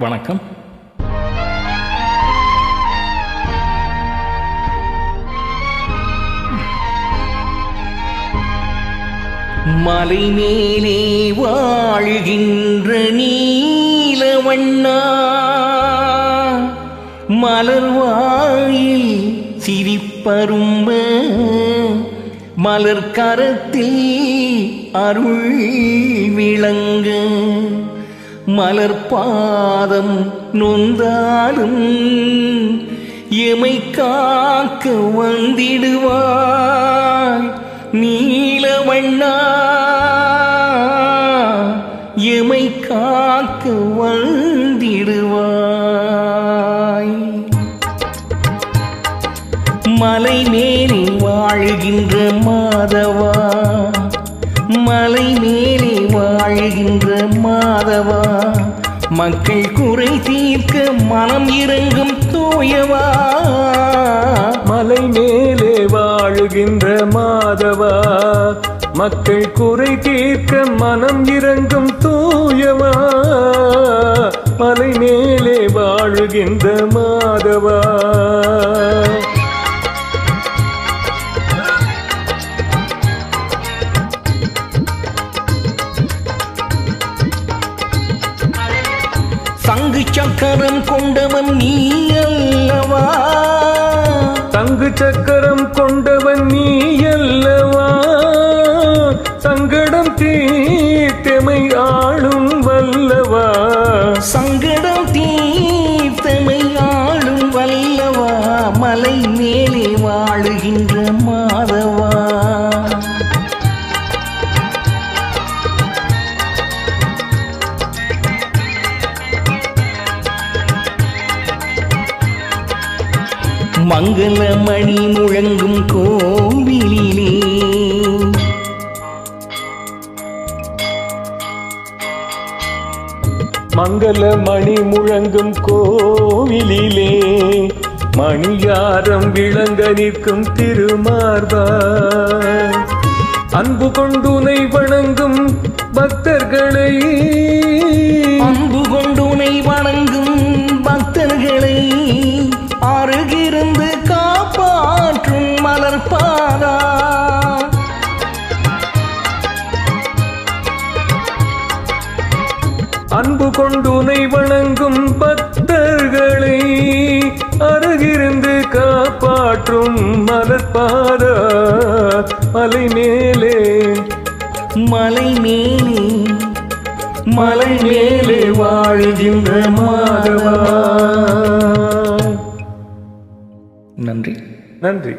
வணக்கம். மலை மேலே வாழுகின்ற நீலவண்ணா, மலர் வாயில் சிரிப்பரும்ப, மலர் கரத்தில் அருள் விளங்க, மலர் பாதம் நொந்தாலும் எமை காக்க வந்திடுவாய் நீலவண்ணா, எமை காக்க வந்திடுவாய். மலை மேலே வாழுகின்ற மாதவா, மலை மேலே வாழுகின்ற மாதவா, மக்கள் குறை தீர்க்க மனம் இறங்கும் தூயவா. மலை மேலே வாழுகின்ற மாதவா, மக்கள் குறை தீர்க்க மனம் இறங்கும் தூயவா. மலை மேலே வாழுகின்ற மாதவா, சங்கு சக்கரம் கொண்டவன் நீ அல்லவா, சங்கு சக்கரம் கொண்டவன் நீ அல்லவா, சங்கடம் தீர்த்தமை ஆளும் வல்லவா, சங்கடம் தீர்த்தமை ஆளும் வல்லவா. மலை மேலே வாழுகின்ற மாதவா, மங்களமணி முழங்கும் கோவிலிலே, மங்களமணி முழங்கும் கோவிலிலே, மணியாரம் விளங்க நிற்கும் திருமார்பா, அன்பு கொண்டுனை வணங்கும் பக்தர்களை, அன்பு கொண்டுனை வணங்கும் பக்தர்களை, அருகிருந்து காப்பாற்றும் மலர் பாதா. அன்பு கொண்டுனை வணங்கும் பக்தர்களை, அருகிருந்து காப்பாற்றும் மலர் பாதா. மலை மேலே, மலை மேலே, மலை மேலே வாழுகின்ற மாதவா. நன்றி. நன்றி.